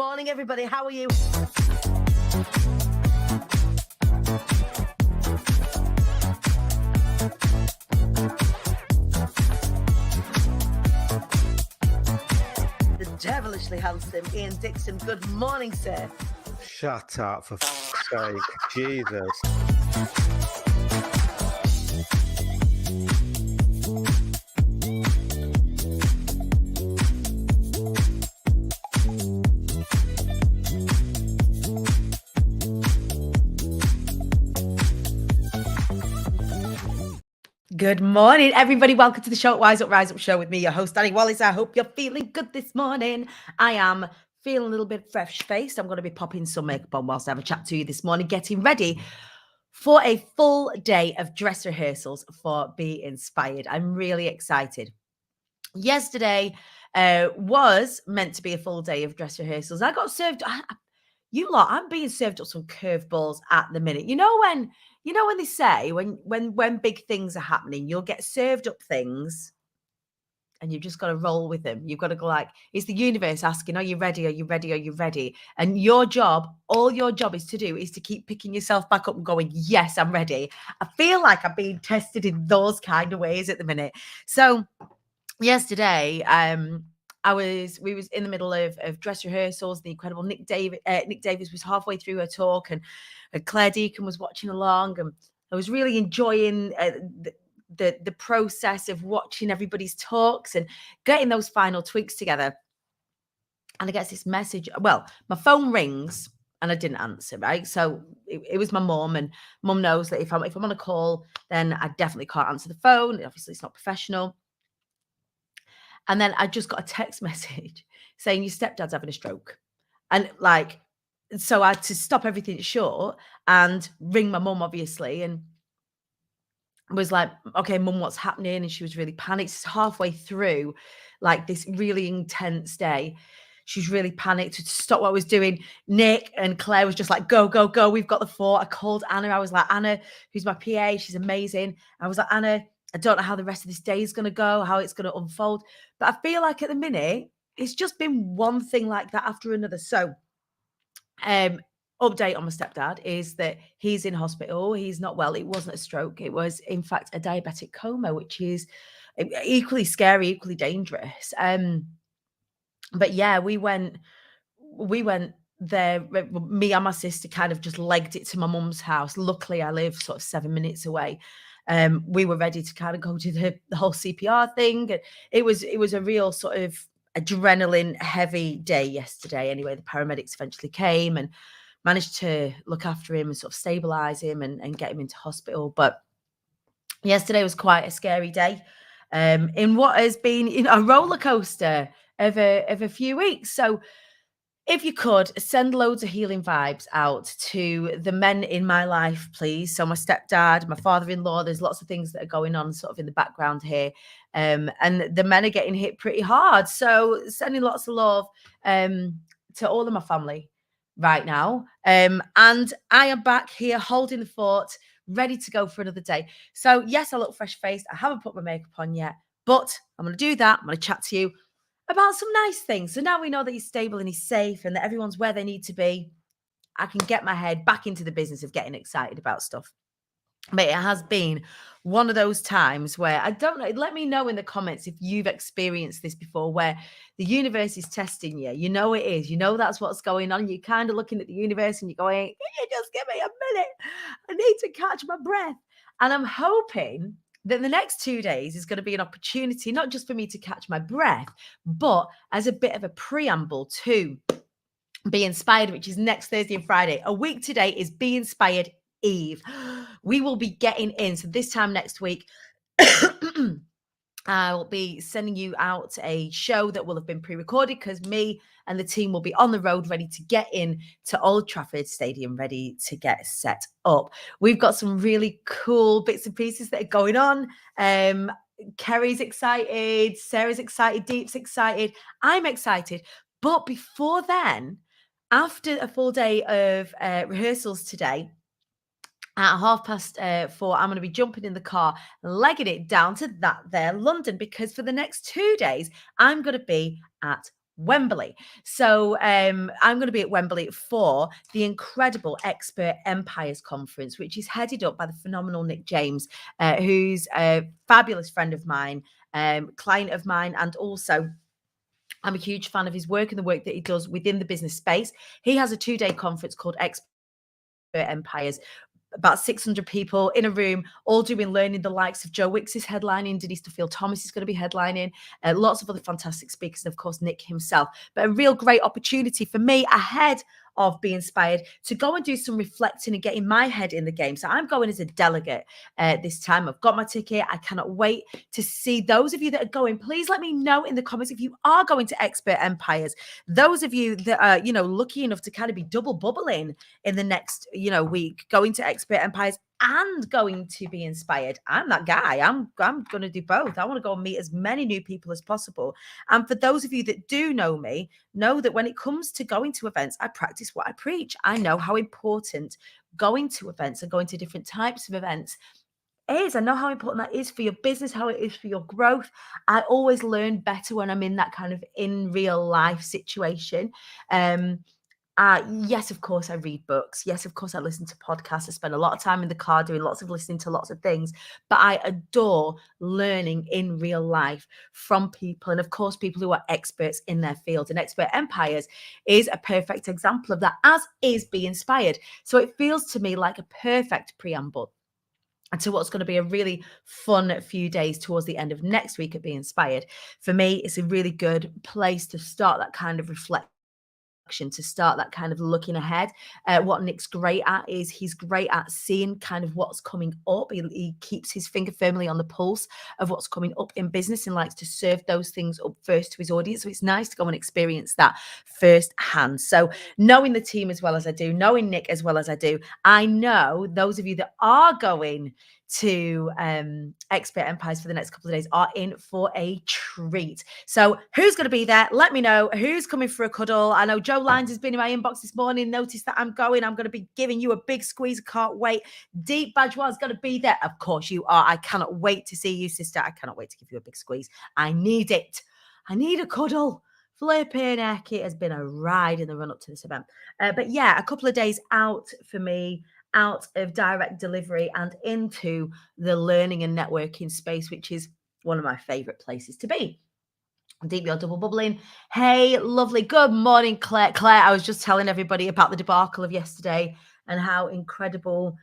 morning, everybody. How are you? The devilishly handsome Ian Dixon. Good morning, sir. Shut up, for fuck's sake. Jesus. Good morning, everybody. Welcome to the show, Rise Up Show with me, your host, Danny Wallace. I hope you're feeling good this morning. I am feeling a little bit fresh-faced. I'm going to be popping some makeup on whilst I have a chat to you this morning, getting ready for a full day of dress rehearsals for Be Inspired. I'm really excited. Yesterday was meant to be a full day of dress rehearsals. I got served, I'm being served up some curveballs at the minute. You know when they say when big things are happening, you'll get served up things and you've just got to roll with them. You've got to go like, it's the universe asking, are you ready? Are you ready? Are you ready? And all your job is to keep picking yourself back up and going, yes, I'm ready. I feel like I'm being tested in those kind of ways at the minute. So yesterday, we was in the middle of dress rehearsals. The incredible Nick Davis was halfway through her talk, and Claire Deacon was watching along, and I was really enjoying the process of watching everybody's talks and getting those final tweaks together. And I get this message. Well, my phone rings and I didn't answer, right? So it was my mum, and mum knows that if I'm on a call, then I definitely can't answer the phone. Obviously, it's not professional. And then I just got a text message saying your stepdad's having a stroke. And so I had to stop everything short and ring my mum, obviously, and was like, okay, mum, what's happening? And she was really panicked. It's halfway through like this really intense day. She's really panicked to stop what I was doing. Nick and Claire was just like, go, go, go. We've got the fort. I called Anna. I was like, Anna, who's my PA, she's amazing. I was like, Anna, I don't know how the rest of this day is going to go, how it's going to unfold. But I feel like at the minute, it's just been one thing like that after another. So, update on my stepdad is that he's in hospital. He's not well. It wasn't a stroke. It was, in fact, a diabetic coma, which is equally scary, equally dangerous. But yeah, we went there. Me and my sister kind of just legged it to my mum's house. Luckily, I live sort of 7 minutes away. We were ready to kind of go to the whole CPR thing. And it was a real sort of adrenaline heavy day yesterday. Anyway, the paramedics eventually came and managed to look after him and sort of stabilize him and get him into hospital. But yesterday was quite a scary day in what has been a roller coaster of a few weeks. So if you could send loads of healing vibes out to the men in my life, please. So my stepdad, my father-in-law, there's lots of things that are going on sort of in the background here. And the men are getting hit pretty hard. So sending lots of love to all of my family right now. And I am back here holding the fort, ready to go for another day. So yes, I look fresh-faced. I haven't put my makeup on yet, but I'm going to do that. I'm going to chat to you about some nice things. So now we know that he's stable and he's safe and that everyone's where they need to be. I can get my head back into the business of getting excited about stuff. But it has been one of those times where I don't know. Let me know in the comments if you've experienced this before, where the universe is testing you. You know it is. You know that's what's going on. You're kind of looking at the universe and you're going, "Can you just give me a minute? I need to catch my breath." And I'm hoping that the next 2 days is going to be an opportunity, not just for me to catch my breath, but as a bit of a preamble to Be Inspired, which is next Thursday and Friday. A week today is Be Inspired Eve. We will be getting in. So this time next week, I'll be sending you out a show that will have been pre-recorded because me and the team will be on the road ready to get in to Old Trafford Stadium, ready to get set up. We've got some really cool bits and pieces that are going on. Kerry's excited, Sarah's excited, Deep's excited, I'm excited. But before then, after a full day of rehearsals today, at 4:30, I'm going to be jumping in the car, legging it down to that there London, because for the next 2 days, I'm going to be at Wembley. So I'm going to be at Wembley for the incredible Expert Empires Conference, which is headed up by the phenomenal Nick James, who's a fabulous friend of mine, client of mine, and also I'm a huge fan of his work and the work that he does within the business space. He has a 2-day conference called Expert Empires. About 600 people in a room, all doing learning. The likes of Joe Wicks is headlining. Denise Duffield Thomas is going to be headlining. Lots of other fantastic speakers, and of course, Nick himself. But a real great opportunity for me ahead of Be Inspired to go and do some reflecting and getting my head in the game. So I'm going as a delegate this time. I've got my ticket. I cannot wait to see those of you that are going. Please let me know in the comments if you are going to Expert Empires. Those of you that are, lucky enough to kind of be double bubbling in the next, week, going to Expert Empires and going to Be Inspired. I'm that guy. I'm going to do both. I want to go and meet as many new people as possible. And for those of you that do know me, know that when it comes to going to events, I practice what I preach. I know how important going to events and going to different types of events is. I know how important that is for your business, how it is for your growth. I always learn better when I'm in that kind of in real life situation. Yes, of course, I read books. Yes, of course, I listen to podcasts. I spend a lot of time in the car doing lots of listening to lots of things. But I adore learning in real life from people. And of course, people who are experts in their field. And Expert Empires is a perfect example of that, as is Be Inspired. So it feels to me like a perfect preamble and to what's going to be a really fun few days towards the end of next week at Be Inspired. For me, it's a really good place to start that kind of reflection, to start that kind of looking ahead. What Nick's great at is he's great at seeing kind of what's coming up. He keeps his finger firmly on the pulse of what's coming up in business and likes to serve those things up first to his audience. So it's nice to go and experience that firsthand. So knowing the team as well as I do, knowing Nick as well as I do, I know those of you that are going to Expert Empires for the next couple of days are in for a treat. So who's going to be there? Let me know. Who's coming for a cuddle? I know Joe Lines has been in my inbox this morning. Noticed that I'm going. I'm going to be giving you a big squeeze. Can't wait. Deep Badgewa is going to be there. Of course you are. I cannot wait to see you, sister. I cannot wait to give you a big squeeze. I need it. I need a cuddle. Flipping heck, it has been a ride in the run up to this event. But yeah, a couple of days out for me, out of direct delivery and into the learning and networking space, which is one of my favorite places to be. Deep, you're double bubbling. Hey, lovely. Good morning, Claire. Claire, I was just telling everybody about the debacle of yesterday and how incredible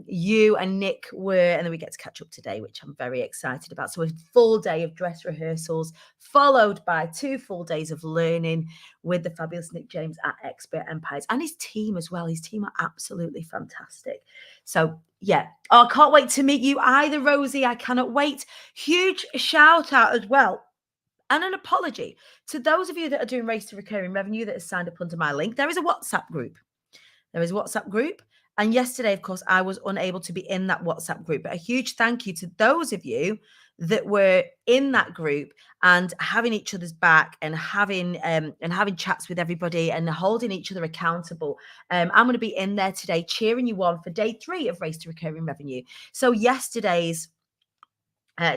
you and Nick were. And then we get to catch up today, which I'm very excited about. So a full day of dress rehearsals, followed by 2 full days of learning with the fabulous Nick James at Expert Empires and his team as well. His team are absolutely fantastic. So yeah, I can't wait to meet you either, Rosie. I cannot wait. Huge shout out as well. And an apology to those of you that are doing Race to Recurring Revenue that has signed up under my link. There is a WhatsApp group. And yesterday, of course, I was unable to be in that WhatsApp group. But a huge thank you to those of you that were in that group and having each other's back and having chats with everybody and holding each other accountable. I'm going to be in there today cheering you on for day 3 of Race to Recurring Revenue. So yesterday's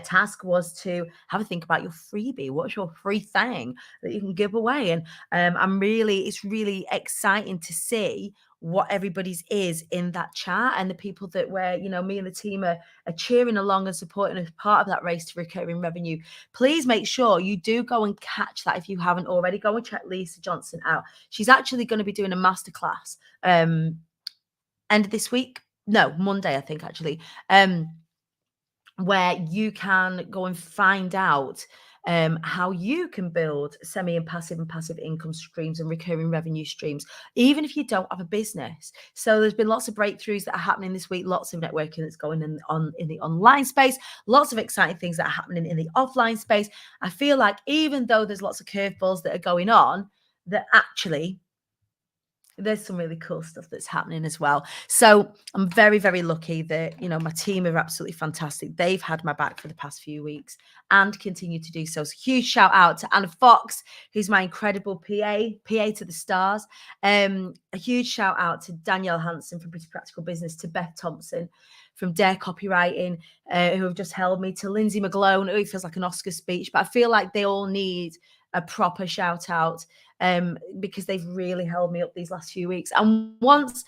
task was to have a think about your freebie. What's your free thing that you can give away? And it's really exciting to see what everybody's is in that chat and the people that were, me and the team are cheering along and supporting as part of that Race to Recurring Revenue. Please make sure you do go and catch that if you haven't already. Go and check Lisa Johnson out. She's actually going to be doing a masterclass end of this week. No, Monday, I think, actually. Where you can go and find out how you can build semi and passive income streams and recurring revenue streams, even if you don't have a business. So there's been lots of breakthroughs that are happening this week, lots of networking that's going on in the online space, lots of exciting things that are happening in the offline space. I feel like even though there's lots of curveballs that are going on, that actually there's some really cool stuff that's happening as well. So I'm very, very lucky that, my team are absolutely fantastic. They've had my back for the past few weeks and continue to do so. So huge shout out to Anna Fox, who's my incredible PA to the stars. A huge shout out to Danielle Hansen from Pretty Practical Business, to Beth Thompson from Dare Copywriting, who have just held me, to Lindsay McGlone, who feels like an Oscar speech, but I feel like they all need a proper shout out because they've really held me up these last few weeks. And once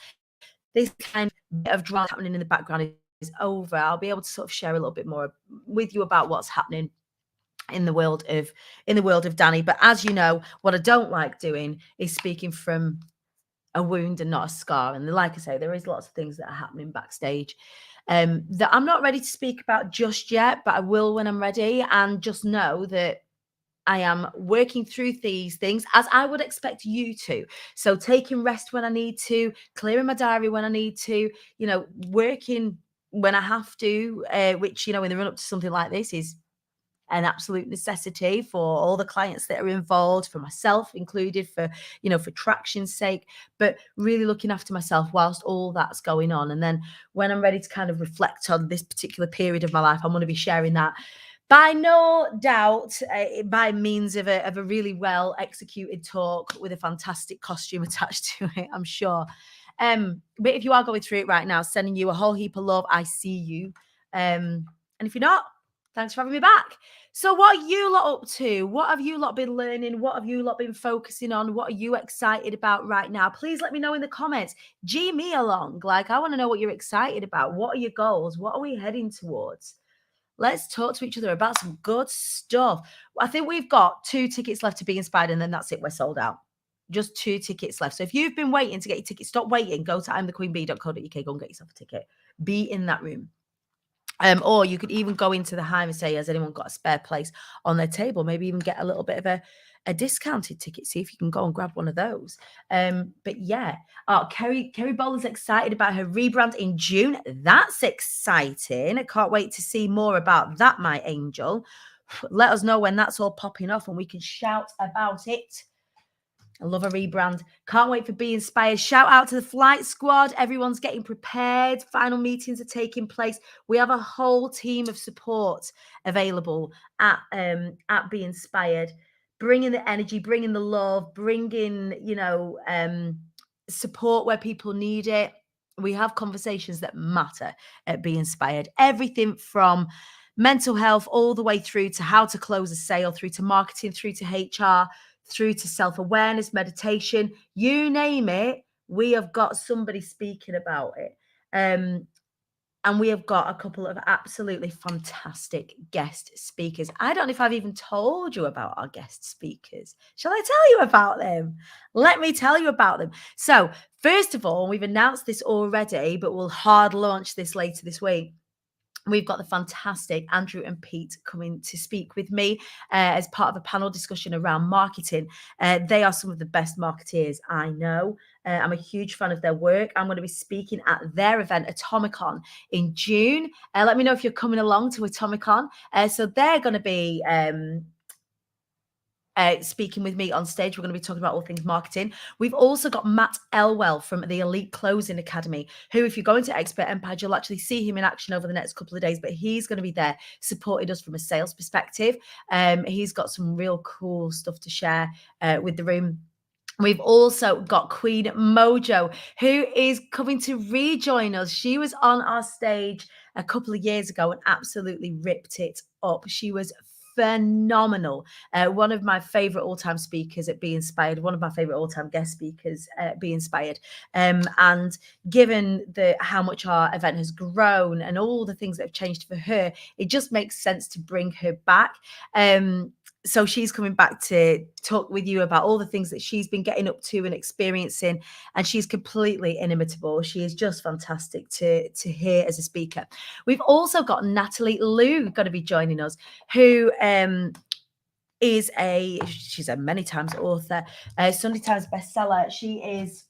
this kind of drama happening in the background is over, I'll be able to sort of share a little bit more with you about what's happening in the world of Danny. But as you know, what I don't like doing is speaking from a wound and not a scar. And like I say, there is lots of things that are happening backstage that I'm not ready to speak about just yet, but I will when I'm ready. And just know that I am working through these things as I would expect you to. So taking rest when I need to, clearing my diary when I need to, working when I have to, which, in the run up to something like this is an absolute necessity for all the clients that are involved, for myself included, for traction's sake, but really looking after myself whilst all that's going on. And then when I'm ready to kind of reflect on this particular period of my life, I'm going to be sharing that by no doubt, by means of a really well executed talk with a fantastic costume attached to it, I'm sure. But if you are going through it right now, sending you a whole heap of love. I see you. And if you're not, thanks for having me back. So what are you lot up to? What have you lot been learning? What have you lot been focusing on? What are you excited about right now? Please let me know in the comments. G me along. Like, I want to know what you're excited about. What are your goals? What are we heading towards? Let's talk to each other about some good stuff. I think we've got 2 tickets left to Be Inspired, and then that's it. We're sold out. Just 2 tickets left. So if you've been waiting to get your ticket, stop waiting. Go to imthequeenbee.co.uk. Go and get yourself a ticket. Be in that room. Or you could even go into the Hive and say, has anyone got a spare place on their table? Maybe even get a little bit of a discounted ticket. See if you can go and grab one of those. But yeah, Kerry Bowler's excited about her rebrand in June. That's exciting. I can't wait to see more about that, my angel. Let us know when that's all popping off and we can shout about it. I love a rebrand. Can't wait for Be Inspired. Shout out to the flight squad. Everyone's getting prepared. Final meetings are taking place. We have a whole team of support available at Be Inspired, bringing the energy, bringing the love, bringing support where people need it. We have conversations that matter at Be Inspired. Everything from mental health all the way through to how to close a sale, through to marketing, through to HR, through to self-awareness, meditation, you name it, we have got somebody speaking about it. And we have got a couple of absolutely fantastic guest speakers. I don't know if I've even told you about our guest speakers. Shall I tell you about them? Let me tell you about them. So first of all, we've announced this already, but we'll hard launch this later this week. We've got the fantastic Andrew and Pete coming to speak with me as part of a panel discussion around marketing. They are some of the best marketeers I know. I'm a huge fan of their work. I'm going to be speaking at their event, Atomicon, in June. Let me know if you're coming along to Atomicon. So they're going to be speaking with me on stage. We're going to be talking about all things marketing. We've also got Matt Elwell from the Elite Closing Academy, who, if you're going to Expert Empire, you'll actually see him in action over the next couple of days, but he's going to be there supporting us from a sales perspective. He's got some real cool stuff to share with the room. We've also got Queen Mojo, who is coming to rejoin us. She was on our stage a couple of years ago and absolutely ripped it up. She was phenomenal. One of my favorite all-time speakers at Be Inspired, one of my favorite all-time guest speakers at Be Inspired. And given how much our event has grown and all the things that have changed for her, it just makes sense to bring her back. So she's coming back to talk with you about all the things that she's been getting up to and experiencing. And she's completely inimitable. She is just fantastic to hear as a speaker. We've also got Natalie Liu going to be joining us, who she's a many times author, Sunday Times bestseller. She is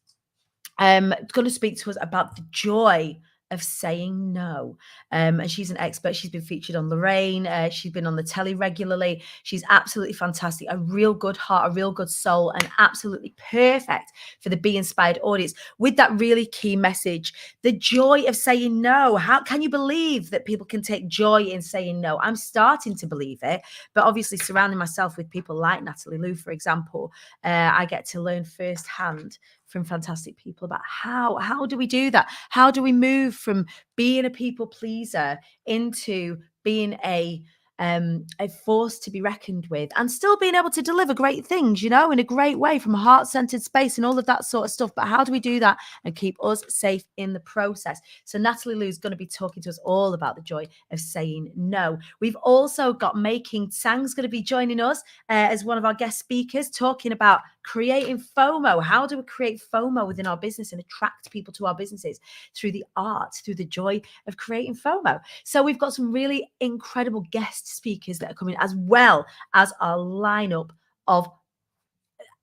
going to speak to us about the joy of saying no. And she's an expert. She's been featured on Lorraine. She's been on the telly regularly. She's absolutely fantastic, a real good heart, a real good soul, and absolutely perfect for the Be Inspired audience with that really key message, the joy of saying no. How can you believe that people can take joy in saying no? I'm starting to believe it, but obviously surrounding myself with people like Natalie Liu, for example, I get to learn firsthand from fantastic people about how do we do that? How do we move from being a people pleaser into being a a force to be reckoned with, and still being able to deliver great things, in a great way from a heart-centered space and all of that sort of stuff. But how do we do that and keep us safe in the process? So Natalie Lou's going to be talking to us all about the joy of saying no. We've also got Mei King Tsang's going to be joining us as one of our guest speakers, talking about creating FOMO. How do we create FOMO within our business and attract people to our businesses through the art, through the joy of creating FOMO? So we've got some really incredible guest speakers that are coming, as well as our lineup of,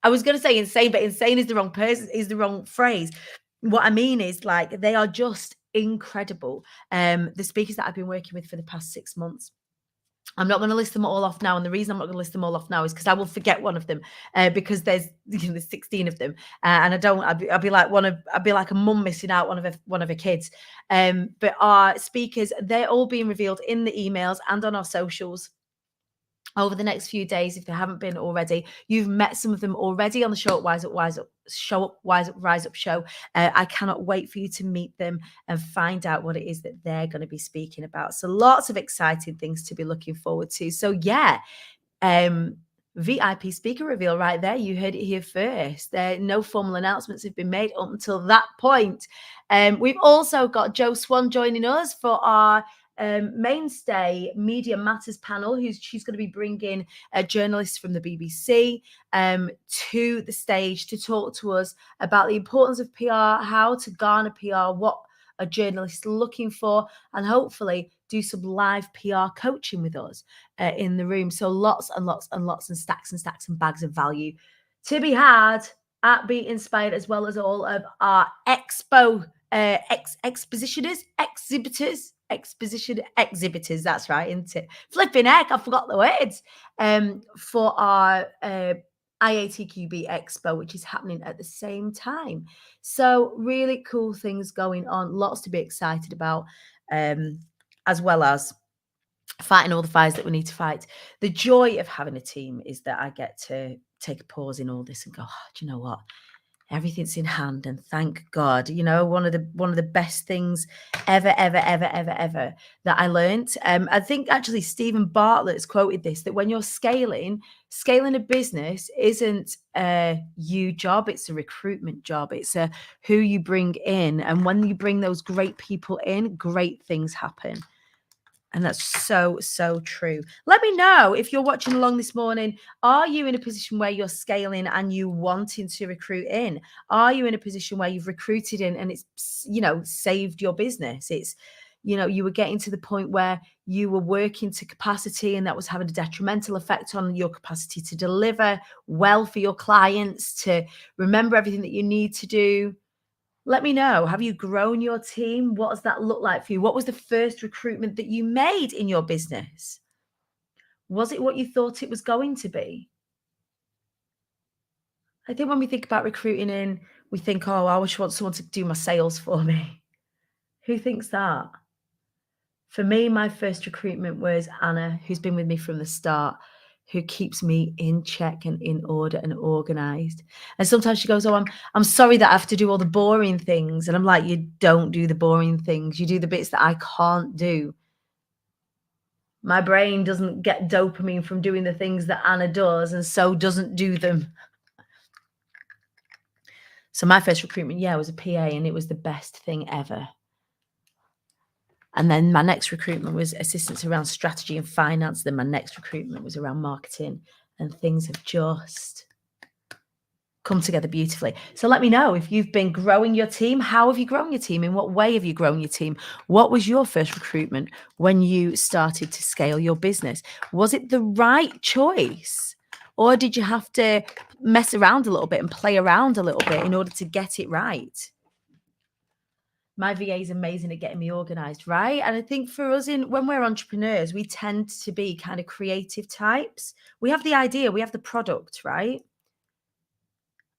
I was going to say insane, but insane is the wrong person, is the wrong phrase. What I mean is, like, they are just incredible. The speakers that I've been working with for the past 6 months. I'm not going to list them all off now. And the reason I'm not going to list them all off now is because I will forget one of them because there's 16 of them. And I'll be like a mum missing out one of her kids. But our speakers, they're all being revealed in the emails and on our socials over the next few days. If they haven't been already, you've met some of them already on the Show Up Rise Up show. I cannot wait for you to meet them and find out what it is that they're going to be speaking about. So lots of exciting things to be looking forward to. So yeah, VIP speaker reveal right there. You heard it here first. No formal announcements have been made up until that point. We've also got Jo Swan joining us for our mainstay Media Matters panel. She's going to be bringing journalists from the BBC to the stage to talk to us about the importance of PR, how to garner PR, what a journalist looking for, and hopefully do some live PR coaching with us in the room. So lots and lots and lots and stacks and bags of value to be had at Be Inspired, as well as all of our exhibitors, that's right, isn't it? Flipping heck, I forgot the words. For our IATQB Expo, which is happening at the same time. So really cool things going on, lots to be excited about, as well as fighting all the fires that we need to fight. The joy of having a team is that I get to take a pause in all this and go, do you know what? Everything's in hand, and thank God. One of the best things ever that I learned. I think actually Stephen Bartlett's quoted this, that when you're scaling a business isn't a you job, it's a recruitment job. It's a who you bring in, and when you bring those great people in, great things happen. And that's so, so true. Let me know if you're watching along this morning. Are you in a position where you're scaling and you wanting to recruit in? Are you in a position where you've recruited in and it's, saved your business? It's, you were getting to the point where you were working to capacity and that was having a detrimental effect on your capacity to deliver well for your clients, to remember everything that you need to do. Let me know. Have you grown your team? What does that look like for you? What was the first recruitment that you made in your business? Was it what you thought it was going to be? I think when we think about recruiting in, we think, oh, I want someone to do my sales for me. Who thinks that? For me, my first recruitment was Anna, who's been with me from the start, who keeps me in check and in order and organized. And sometimes she goes, oh, I'm sorry that I have to do all the boring things. And I'm like, you don't do the boring things. You do the bits that I can't do. My brain doesn't get dopamine from doing the things that Anna does, and so doesn't do them. So my first recruitment, was a PA, and it was the best thing ever. And then my next recruitment was assistance around strategy and finance. Then my next recruitment was around marketing, and things have just come together beautifully. So let me know if you've been growing your team. How have you grown your team? In what way have you grown your team? What was your first recruitment when you started to scale your business? Was it the right choice? Or did you have to mess around a little bit and play around a little bit in order to get it right? My VA is amazing at getting me organized, right? And I think for us, when we're entrepreneurs, we tend to be kind of creative types. We have the idea, we have the product, right?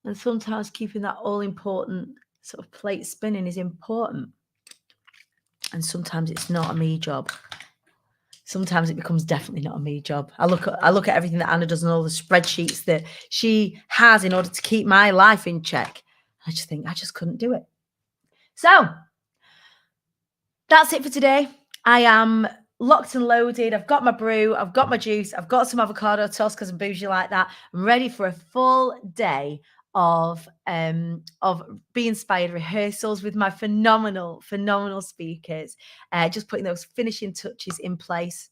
And sometimes keeping that all important sort of plate spinning is important. And sometimes it's not a me job. Sometimes it becomes definitely not a me job. I look at everything that Anna does and all the spreadsheets that she has in order to keep my life in check. I just think I just couldn't do it. So that's it for today. I am locked and loaded. I've got my brew, I've got my juice, I've got some avocado toast because I'm bougie like that. I'm ready for a full day of Be Inspired rehearsals with my phenomenal speakers. Just putting those finishing touches in place.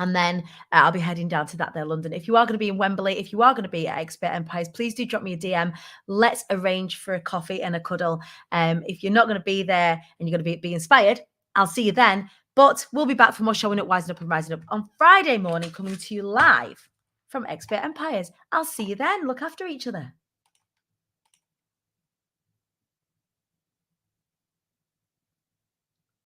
And then I'll be heading down to that there, London. If you are going to be in Wembley, if you are going to be at Expert Empires, please do drop me a DM. Let's arrange for a coffee and a cuddle. If you're not going to be there and you're going to be inspired, I'll see you then. But we'll be back for more Showing Up, Wising Up and Rising Up on Friday morning, coming to you live from Expert Empires. I'll see you then. Look after each other.